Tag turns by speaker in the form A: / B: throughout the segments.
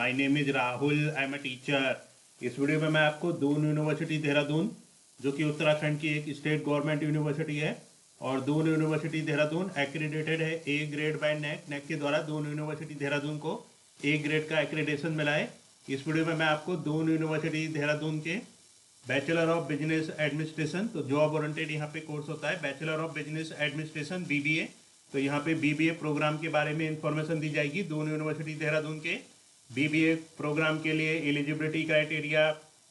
A: My name is Rahul, I am a teacher. इस video में मैं आपको दून यूनिवर्सिटी देहरादून, जो कि उत्तराखंड की एक स्टेट गवर्नमेंट यूनिवर्सिटी है, और दून यूनिवर्सिटी देहरादून एक्रेडिटेड है ए ग्रेड बाय नेक। नेक के द्वारा दून यूनिवर्सिटी देहरादून को ए ग्रेड का एक्रेडिटेशन मिला है। इस वीडियो में मैं आपको दून यूनिवर्सिटी देहरादून के बैचलर ऑफ बिजनेस एडमिनिस्ट्रेशन, तो जॉब ओरिएंटेड यहाँ पे कोर्स होता है, bachelor of business administration BBA. तो यहाँ पे बीबीए प्रोग्राम के बारे में इंफॉर्मेशन दी जाएगी। दून यूनिवर्सिटी देहरादून के बीबीए प्रोग्राम के लिए एलिजिबिलिटी क्राइटेरिया,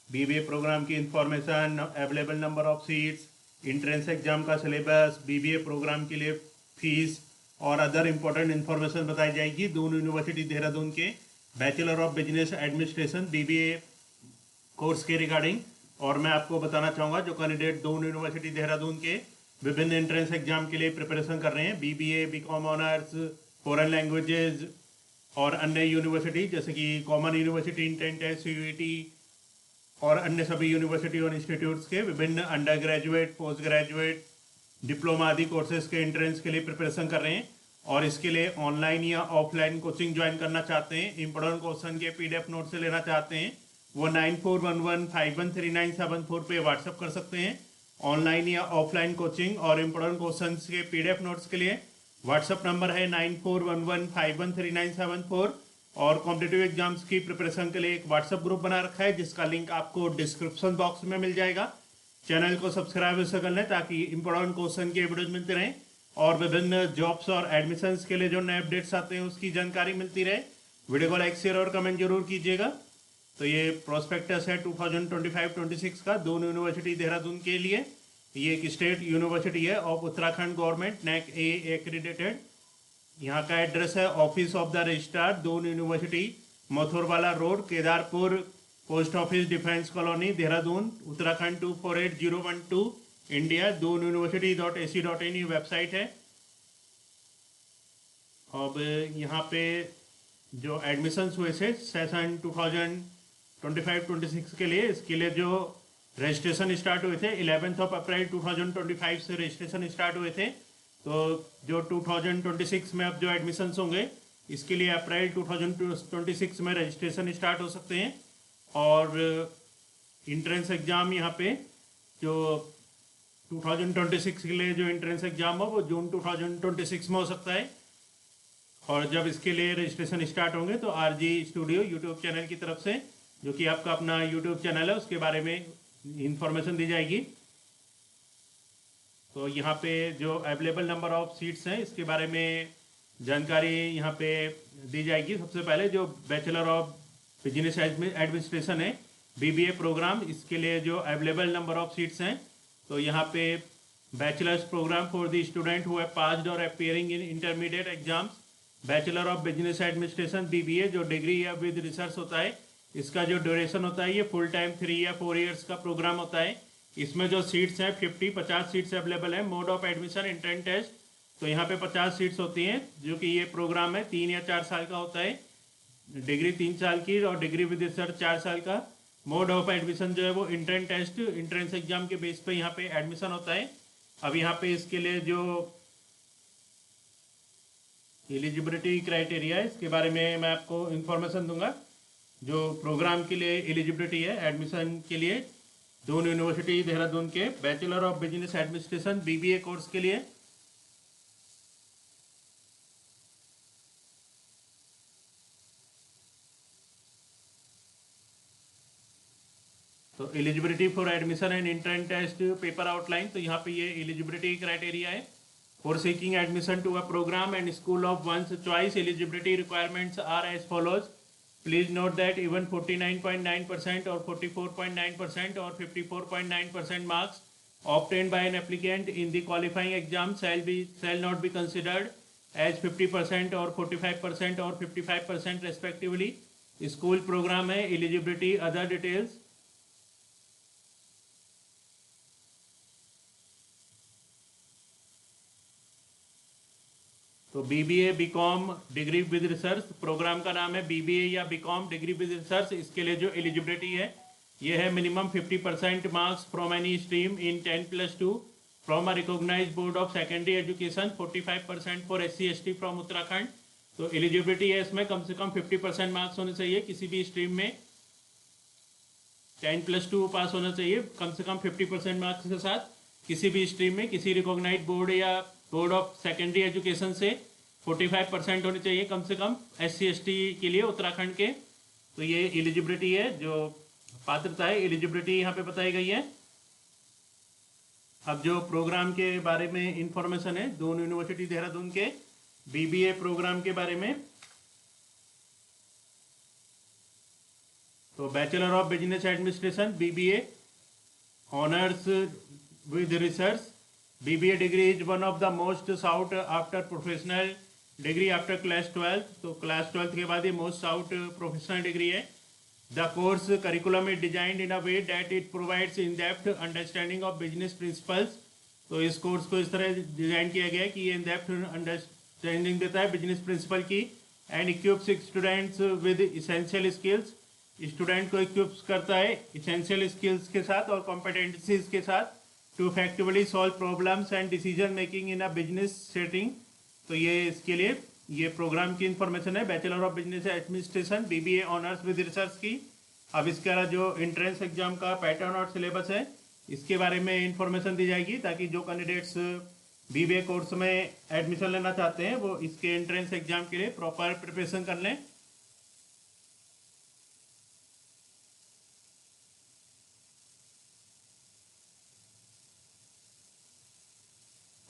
A: बीबीए प्रोग्राम की information, available number of seats, entrance exam का सिलेबस, बीबीए प्रोग्राम के लिए फीस और अदर इंपॉर्टेंट इन्फॉर्मेशन बताई जाएगी दून यूनिवर्सिटी देहरादून के bachelor of business administration BBA course के रिगार्डिंग। और मैं आपको बताना चाहूँगा, जो कैंडिडेट दून यूनिवर्सिटी देहरादून के विभिन्न एंट्रेंस एग्जाम के लिए प्रिपरेशन कर रहे हैं, BBA, BCom honours, foreign languages और अन्य यूनिवर्सिटी जैसे कि common university, intent test, CUET और अन्य सभी यूनिवर्सिटी और इंस्टीट्यूट्स के विभिन्न undergraduate, postgraduate, diploma आदि कोर्सेज के एंट्रेंस के लिए प्रिपरेशन कर रहे हैं और इसके लिए ऑनलाइन या ऑफलाइन कोचिंग ज्वाइन करना चाहते हैं, इंपॉर्टेंट क्वेश्चन के पीडीएफ नोट से लेना चाहते हैं, वो 9411513974 पे व्हाट्सअप कर सकते हैं। ऑनलाइन या ऑफलाइन कोचिंग और इम्पोर्टेंट क्वेश्चन के पीडीएफ नोट्स के लिए व्हाट्सअप नंबर है 9411513974। और कॉम्पिटिटिव एग्जाम्स की प्रिपरेशन के लिए एक व्हाट्सअप ग्रुप बना रखा है, जिसका लिंक आपको डिस्क्रिप्शन बॉक्स में मिल जाएगा। चैनल को सब्सक्राइब इससे कर लें ताकि इंपॉर्टेंट क्वेश्चन के वीडियोज मिलते रहें और विभिन्न जॉब्स और एडमिशन्स के लिए जो नए अपडेट्स आते हैं उसकी जानकारी मिलती रहे। वीडियो को लाइक, शेयर और कमेंट जरूर कीजिएगा। तो ये प्रोस्पेक्टस है 2025-26 का दून यूनिवर्सिटी देहरादून के लिए। ये एक स्टेट यूनिवर्सिटी है of Uttarakhand government, NAAC A accredited. यहाँ का एड्रेस है office of the registrar, Doon university, Mathurwala road, Kedarpur, post office, defence colony, Dehradun, Uttarakhand 248012, India. Doon यूनिवर्सिटी.ac.in ये वेबसाइट है। अब यहाँ पे जो एडमिशन्स हुए थे सेशन 2025-26 के लिए, इसके लिए जो रजिस्ट्रेशन स्टार्ट हुए थे 11 अप्रैल 2025 से रजिस्ट्रेशन स्टार्ट हुए थे। तो जो 2026 में अब जो एडमिशन्स होंगे इसके लिए अप्रैल 2026 में रजिस्ट्रेशन स्टार्ट हो सकते हैं। और इंट्रेंस एग्ज़ाम यहाँ पे जो 2026 के लिए जो इंट्रेंस एग्ज़ाम हो वो जून 2026 में हो सकता है। और जब इसके लिए रजिस्ट्रेशन स्टार्ट होंगे तो आरजी स्टूडियो यूट्यूब चैनल की तरफ से, जो कि आपका अपना यूट्यूब चैनल है, उसके बारे में इंफॉर्मेशन दी जाएगी। तो यहाँ पे जो अवेलेबल नंबर ऑफ सीट्स हैं इसके बारे में जानकारी यहाँ पे दी जाएगी। सबसे पहले जो बैचलर ऑफ बिजनेस एडमिनिस्ट्रेशन है बीबीए प्रोग्राम, इसके लिए जो अवेलेबल नंबर ऑफ सीट्स हैं, तो यहाँ पे bachelors programme for the student who have passed और appearing in intermediate exams, bachelor of business administration BBA जो डिग्री या विद रिसर्च होता है, इसका जो ड्यूरेशन होता है ये फुल टाइम 3 या 4 ईयर्स का प्रोग्राम होता है। इसमें जो सीट्स हैं 50 सीट्स अवेलेबल है। Mode of admission entrance test, तो यहाँ पे 50 सीट्स होती हैं, जो कि ये प्रोग्राम है 3 या 4 साल का होता है, डिग्री 3 साल की और डिग्री विद रिसर्च 4 साल का। मोड ऑफ एडमिशन जो है वो इंट्रेंस टेस्ट, इंट्रेंस एग्जाम के बेस पे यहाँ पे एडमिशन होता है। अब यहाँ पे इसके लिए जो एलिजिबिलिटी क्राइटेरिया है इसके बारे में मैं आपको इंफॉर्मेशन दूंगा। जो प्रोग्राम के लिए एलिजिबिलिटी है एडमिशन के लिए दून यूनिवर्सिटी देहरादून के bachelor of business administration BBA course के लिए, तो eligibility for admission and entrance test paper outline, तो यहाँ पे ये एलिजिबिलिटी क्राइटेरिया है। For seeking admission to a programme and school of one's choice, eligibility requirements are as follows. Please note that even 49.9% or 44.9% or 54.9% marks obtained by an applicant in the qualifying exam shall not be considered as 50% or 45% or 55% respectively. School program है, eligibility, other details। तो BBA BCom degree with research, programme का नाम है BBA या BCom degree with research. इसके लिए जो eligibility है ये है minimum 50% marks from any stream in 10+2 from a recognised board of secondary education, 45% for SC ST from Uttarakhand तो एलिजिबिलिटी है इसमें कम से कम 50% मार्क्स होने चाहिए किसी भी स्ट्रीम में। 10+2 पास होना चाहिए कम से कम 50% मार्क्स के साथ किसी भी स्ट्रीम में, किसी रिकॉग्नाइज्ड बोर्ड या बोर्ड ऑफ सेकेंडरी एजुकेशन से 45% होने चाहिए कम से कम SC/ST के लिए उत्तराखंड के। तो ये एलिजिबिलिटी है, जो पात्रता है, एलिजिबिलिटी यहाँ पे बताई गई है। अब जो प्रोग्राम के बारे में इंफॉर्मेशन है, दून यूनिवर्सिटी देहरादून के BBA प्रोग्राम के बारे में। तो bachelor of business administration BBA honours with research. BBA degree is one of the most sought after professional degree after class 12th। तो क्लास 12th के बाद ये मोस्ट साउट प्रोफेशनल डिग्री है। The course curriculum is designed in a way that it provides in depth understanding of business principles. तो इस course को इस तरह डिजाइन किया गया है कि ये इन डेप्थ अंडरस्टैंडिंग देता है बिजनेस प्रिंसिपल की, and equips students with essential skills. Student को इक्विप्स करता है इसेंशियल स्किल्स के साथ और कॉम्पिटेंसीज के साथ to effectively solve problems and decision making in a business setting. तो ये इसके लिए ये प्रोग्राम की इंफॉर्मेशन है, bachelor of business administration BBA honours with research की। अब इसके अलावा जो एंट्रेंस एग्जाम का पैटर्न और सिलेबस है, इसके बारे में इंफॉर्मेशन दी जाएगी ताकि जो कैंडिडेट्स BBA कोर्स में एडमिशन लेना चाहते हैं वो इसके एंट्रेंस एग्जाम के लिए प्रॉपर प्रिपरेशन कर लें।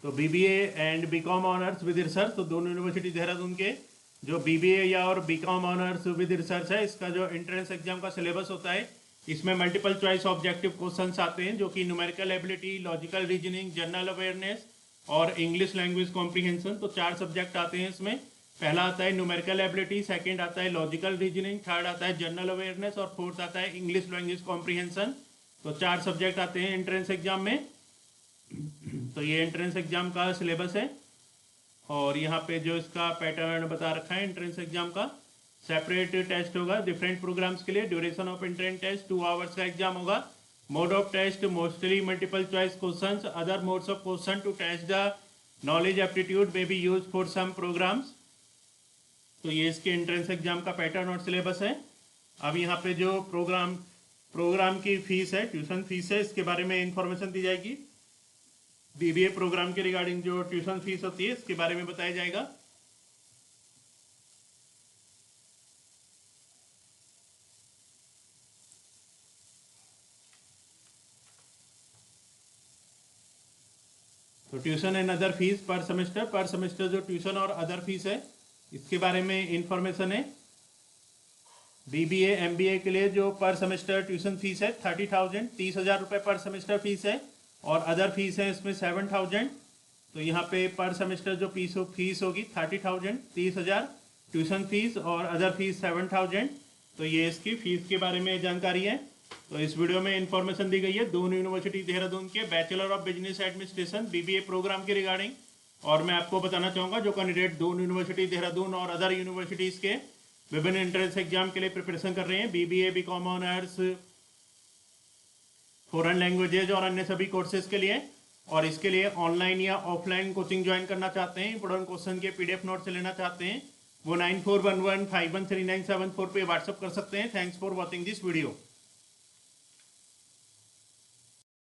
A: तो BBA and BCom honours with research, तो दोनों यूनिवर्सिटी देहरादून के जो BBA या और BCom ऑनर्स विद रिसर्च है, इसका जो एंट्रेंस एग्जाम का सिलेबस होता है, इसमें मल्टीपल चॉइस ऑब्जेक्टिव क्वेश्चंस आते हैं जो कि numerical ability, logical reasoning, general awareness और इंग्लिश लैंग्वेज कॉम्प्रीहेंशन। तो 4 सब्जेक्ट आते हैं इसमें। पहला आता है न्यूमेरिकल एबिलिटी, सेकेंड आता है लॉजिकल रीजनिंग, थर्ड आता है जनरल अवेयरनेस और फोर्थ आता है इंग्लिश लैंग्वेज कॉम्प्रीहेंशन। तो 4 सब्जेक्ट आते हैं एंट्रेंस एग्जाम में। तो ये एंट्रेंस एग्जाम का सिलेबस है और यहाँ पे जो इसका पैटर्न बता रखा है एंट्रेंस एग्जाम का, सेपरेट टेस्ट होगा डिफरेंट प्रोग्राम्स के लिए। Duration of entrance test 2 hours का एग्जाम होगा। Mode of test mostly multiple choice questions. Other modes of question to test the knowledge aptitude may be use for some programmes. तो ये इसके entrance exam का pattern और syllabus है। अब यहाँ पे जो प्रोग्राम की फीस है, ट्यूशन फीस है, इसके बारे में इंफॉर्मेशन दी जाएगी। BBA प्रोग्राम के रिगार्डिंग जो ट्यूशन फीस होती है इसके बारे में बताया जाएगा। तो ट्यूशन एंड अदर फीस पर सेमेस्टर जो ट्यूशन और अदर फीस है इसके बारे में इंफॉर्मेशन है। BBA MBA के लिए जो पर सेमेस्टर ट्यूशन फीस है 30,000, 30,000 रुपये पर सेमेस्टर फीस है और अदर फीस है इसमें 7,000। तो यहाँ पे पर सेमेस्टर जो फीस होगी 30,000, 30,000 ट्यूशन फीस और अदर फीस 7,000। तो ये इसकी फीस के बारे में जानकारी है। तो इस वीडियो में इंफॉर्मेशन दी गई है दून यूनिवर्सिटी देहरादून के bachelor of business administration BBA programme के रिगार्डिंग। और मैं आपको बताना चाहूँगा जो कैंडिडेट दून यूनिवर्सिटी देहरादून और अदर यूनिवर्सिटीज़ के विभिन्न एंट्रेंस एग्जाम के लिए प्रिपरेशन कर रहे हैं, BBA BCom honours, foreign languages और अन्य सभी कोर्सेज के लिए, और इसके लिए ऑनलाइन या ऑफलाइन कोचिंग ज्वाइन करना चाहते हैं, इंपोर्टेंट क्वेश्चन के PDF नोट से लेना चाहते हैं, वो 9411513974 पे व्हाट्सअप कर सकते हैं। Thanks for watching this video.